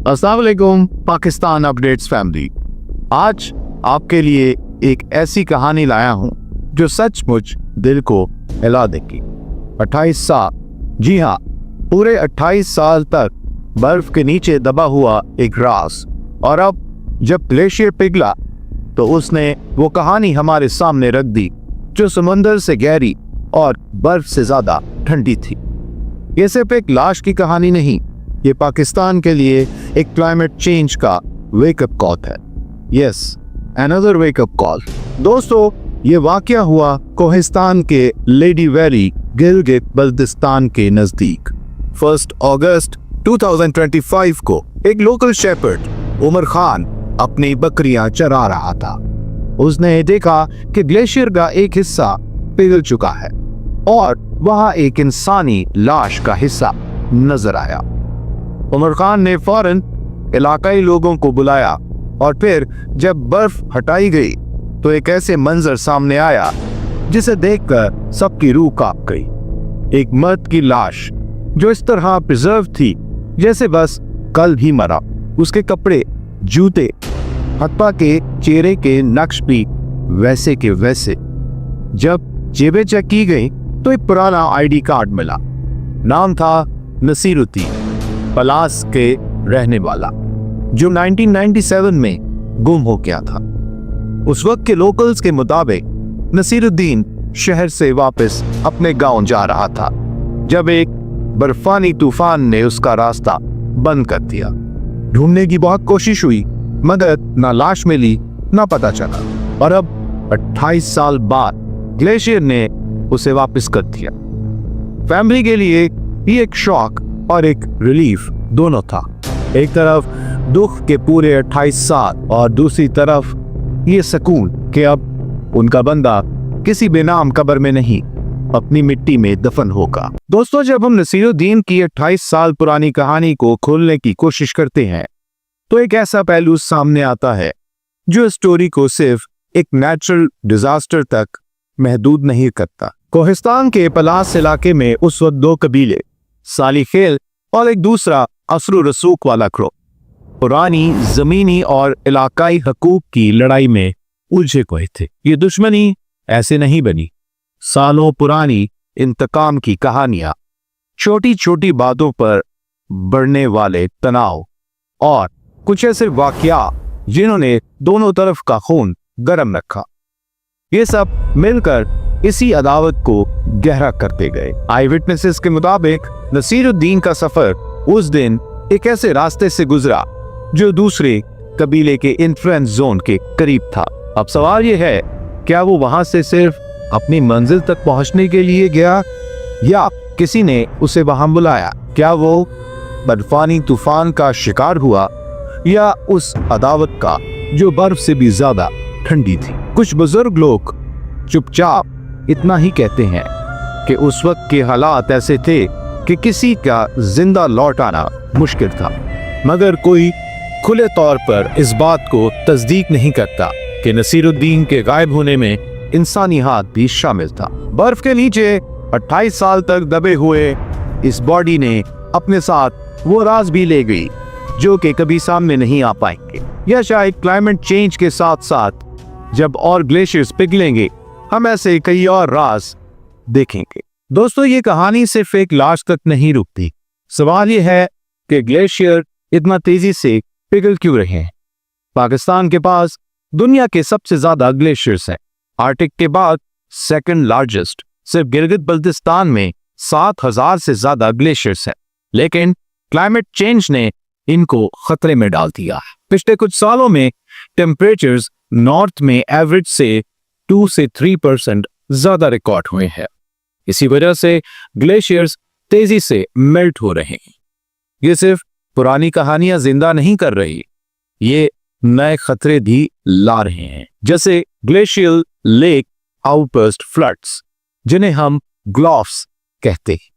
अस्सलाम वालेकुम Pakistan updates family. आज आपके लिए एक ऐसी कहानी लाया हूं जो सचमुच दिल को हिला देगी। 28 साल, जी हाँ, पूरे 28 साल तक बर्फ के नीचे दबा हुआ एक राज, और अब जब ग्लेशियर पिघला तो उसने वो कहानी हमारे सामने रख दी जो समंदर से गहरी और बर्फ से ज्यादा ठंडी थी। ये सिर्फ एक लाश की कहानी नहीं, ये पाकिस्तान के लिए एक क्लाइमेट चेंज का वेकअप कॉल है। Yes, another wake up call. दोस्तों, ये वाकया हुआ कोहिस्तान के लेडी वैली, गिलगित बल्तिस्तान के नजदीक। 1 अगस्त 2025 को एक लोकल शेपर्ड उमर खान अपनी बकरियां चरा रहा था। उसने देखा कि ग्लेशियर का एक हिस्सा पिघल चुका है और वहां एक इंसानी लाश का हिस्सा नजर आया। उमर खान ने फौरन इलाकाई लोगों को बुलाया और फिर जब बर्फ हटाई गई तो एक ऐसे मंजर सामने आया जिसे देखकर सबकी रूह कांप गई। एक मर्द की लाश जो इस तरह प्रिजर्व थी जैसे बस कल ही मरा। उसके कपड़े, जूते, हत्था के चेहरे के नक्श भी वैसे के वैसे। जब जेबें चेक की गई तो एक पुराना आईडी कार्ड मिला। नाम था नसीरुद्दीन, पलास के रहने वाला, जो 1997 में गुम हो गया था। उस वक्त के लोकल्स के मुताबिक नसीरुद्दीन शहर से वापस अपने गांव जा रहा था जब एक बर्फानी तूफान ने उसका रास्ता बंद कर दिया। ढूंढने की बहुत कोशिश हुई मगर ना लाश मिली ना पता चला, और अब 28 साल बाद ग्लेशियर ने उसे वापस कर दिया। फैमिली के लिए ये एक शॉक और एक रिलीफ दोनों था। एक तरफ दुख के पूरे 28 साल और दूसरी तरफ ये सुकून कि अब उनका बंदा किसी बेनाम कब्र में नहीं, अपनी मिट्टी में दफन होगा। दोस्तों, जब हम नसीरुद्दीन की 28 साल पुरानी कहानी को खोलने की कोशिश करते हैं तो एक ऐसा पहलू सामने आता है जो स्टोरी को सिर्फ एक नेचुरल डिजास्टर तक महदूद नहीं करता। कोहिस्तान के पलास इलाके में उस वक्त दो कबीले, सालिखेल और एक दूसरा असरू रसूक वाला ग्रोह, पुरानी जमीनी और इलाकाई हकूक की लड़ाई में उलझे हुए थे। ये दुश्मनी ऐसे नहीं बनी, सालों पुरानी इंतकाम की कहानियां, छोटी छोटी बातों पर बढ़ने वाले तनाव और कुछ ऐसे वाकया जिन्होंने दोनों तरफ का खून गर्म रखा, ये सब मिलकर इसी अदावत को गहरा करते गए। आई विटनेसेस के मुताबिक नसीरुद्दीन का सफर उस दिन एक ऐसे रास्ते से गुजरा जो दूसरे कबीले के इन्फ्लुएंस जोन के करीब था। अब सवाल यह है, क्या वो वहां से सिर्फ अपनी मंजिल तक पहुंचने के लिए गया या किसी ने उसे वहां बुलाया? क्या वो बर्फानी तूफान का शिकार हुआ या उस अदावत का जो बर्फ से भी ज्यादा ठंडी थी? कुछ बुजुर्ग लोग चुपचाप इतना ही कहते हैं कि उस वक्त के हालात ऐसे थे कि किसी का जिंदा लौट आना मुश्किल था, मगर कोई खुले तौर पर इस बात को तस्दीक नहीं करता कि नसीरुद्दीन के गायब होने में इंसानी हाथ भी शामिल था। बर्फ के नीचे 28 साल तक दबे हुए इस बॉडी ने अपने साथ वो राज भी ले गई जो कि कभी सामने नहीं आ पाएंगे, या शायद क्लाइमेट चेंज के साथ साथ जब और ग्लेशियर्स पिघलेंगे हम ऐसे कई और राज देखेंगे। दोस्तों, ये कहानी सिर्फ एक लाश तक नहीं रुकती। सवाल ये है कि ग्लेशियर इतना तेजी से पिघल क्यों रहे हैं? पाकिस्तान के पास दुनिया के सबसे ज्यादा ग्लेशियर्स हैं। आर्टिक के बाद सेकंड लार्जेस्ट। सिर्फ गिलगित बल्तिस्तान में 7000 से ज्यादा ग्लेशियर्स हैं, लेकिन क्लाइमेट चेंज ने इनको खतरे में डाल दिया। पिछले कुछ सालों में टेम्परेचर्स नॉर्थ में एवरेज से 2 से 3% ज्यादा रिकॉर्ड हुए हैं। इसी वजह से ग्लेशियर्स तेजी से मेल्ट हो रहे हैं। ये सिर्फ पुरानी कहानियां जिंदा नहीं कर रही, ये नए खतरे भी ला रहे हैं, जैसे ग्लेशियल लेक आउटबर्स्ट फ्लड्स, जिन्हें हम ग्लॉफ्स कहते हैं।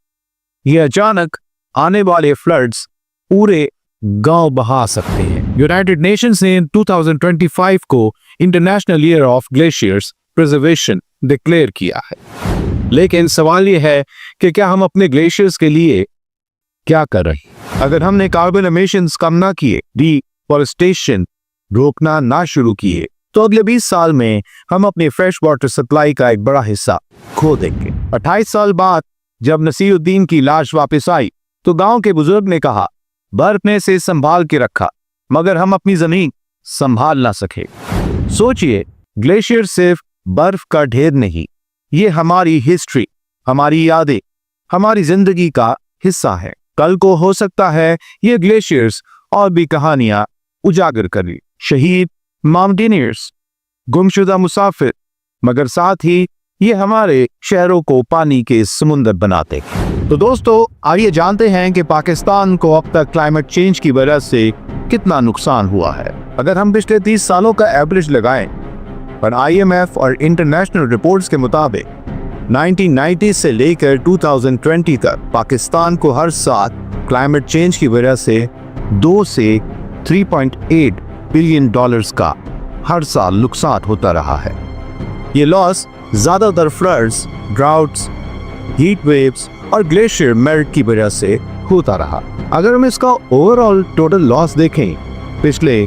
ये अचानक आने वाले फ्लड्स पूरे गांव बहा सकते हैं। यूनाइटेड नेशंस ने 2025 को international year of glaciers preservation declare किया है। लेकिन सवाल यह है कि क्या हम अपने ग्लेशियर्स के लिए क्या कर रहे हैं। अगर हमने कार्बन एमिशंस कम ना किए, डिफॉरेस्टेशन रोकना ना शुरू किए, तो अगले 20 साल में हम अपनी फ्रेश वाटर सप्लाई का एक बड़ा हिस्सा खो देंगे। 28 साल बाद जब नसीरुद्दीन की लाश वापस आई तो गांव के बुजुर्ग ने कहा, बर्फ ने इसे संभाल के रखा मगर हम अपनी जमीन संभाल ना सके। सोचिए, ग्लेशियर सिर्फ बर्फ का ढेर नहीं, ये हमारी हिस्ट्री, हमारी यादें, हमारी जिंदगी का हिस्सा है। कल को हो सकता है ये ग्लेशियर्स और भी कहानियां उजागर करें, शहीद, माउंटेनियर्स, गुमशुदा मुसाफिर, मगर साथ ही ये हमारे शहरों को पानी के समुंदर बनाते हैं। तो दोस्तों, आइए जानते हैं कि पाकिस्तान को अब तक क्लाइमेट चेंज की वजह से कितना नुकसान हुआ है। अगर हम पिछले 30 सालों का एवरेज लगाएं, पर IMF और इंटरनेशनल रिपोर्ट्स के मुताबिक 1990 से लेकर 2020 तक पाकिस्तान को हर साल क्लाइमेट चेंज की वजह से 2 से 3.8 बिलियन डॉलर्स का हर साल नुकसान होता रहा है। ये लॉस ज्यादातर फ्लड्स, ड्राउट्स, हीट वेव्स और ग्लेशियर मेल्ट की वजह से होता रहा। अगर हम इसका ओवरऑल टोटल लॉस देखें पिछले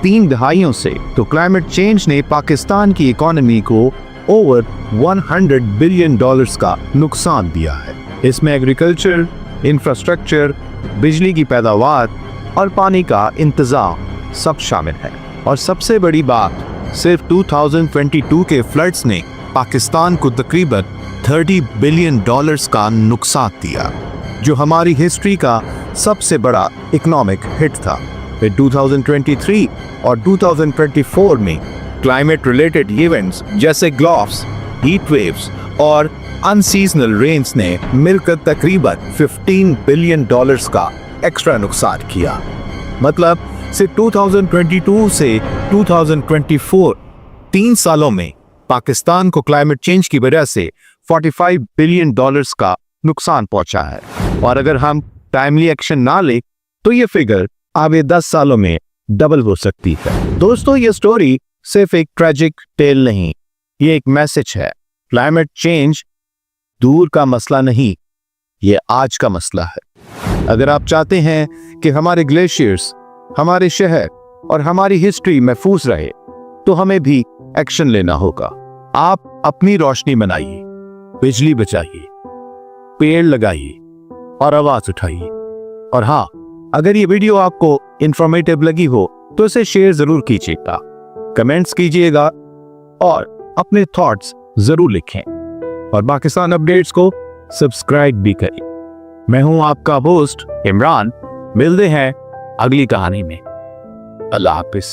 3 दहाइयों से, तो क्लाइमेट चेंज ने पाकिस्तान की इकोनॉमी को ओवर 100 बिलियन डॉलर्स का नुकसान दिया है। इसमें एग्रीकल्चर, इंफ्रास्ट्रक्चर, बिजली की पैदावार और पानी का इंतजाम सब शामिल है। और सबसे बड़ी बात, सिर्फ 2022 के फ्लड्स ने पाकिस्तान को तकरीबन 30 बिलियन डॉलर्स का नुकसान दिया, जो हमारी हिस्ट्री का सबसे बड़ा इकोनॉमिक हिट था। फिर 2023 और 2024 में क्लाइमेट रिलेटेड इवेंट्स जैसे ग्लोव्स, हीट वेव्स और अनसीजनल रेन्स ने मिलकर तकरीबन 15 बिलियन डॉलर्स का एक्स्ट्रा नुकसान किया। मतलब सिर्फ 2022 से 2024 3 सालों में पाकिस्तान को क्लाइमेट चेंज की वजह से 45 बिलियन डॉलर्स का नुकसान पहुंचा है। और अगर हम टाइमली एक्शन ना ले तो ये फिगर आगे 10 सालों में डबल हो सकती है। दोस्तों, ये स्टोरी सिर्फ एक ट्रेजिक टेल नहीं, ये एक मैसेज है। क्लाइमेट चेंज दूर का मसला नहीं, ये आज का मसला है। अगर आप चाहते हैं कि हमारे ग्लेशियर्स, हमारे शहर और हमारी हिस्ट्री महफूज रहे, तो हमें भी एक्शन लेना होगा। आप अपनी रोशनी बनाइए, बिजली बचाइए, पेड़ लगाइए और आवाज उठाइए। और हाँ, अगर ये वीडियो आपको इंफॉर्मेटिव लगी हो तो इसे शेयर जरूर कीजिएगा, कमेंट्स कीजिएगा और अपने थॉट्स जरूर लिखें। और पाकिस्तान अपडेट्स को सब्सक्राइब भी करें। मैं हूं आपका होस्ट इमरान। मिलते हैं अगली कहानी में। अल्लाह हाफिज।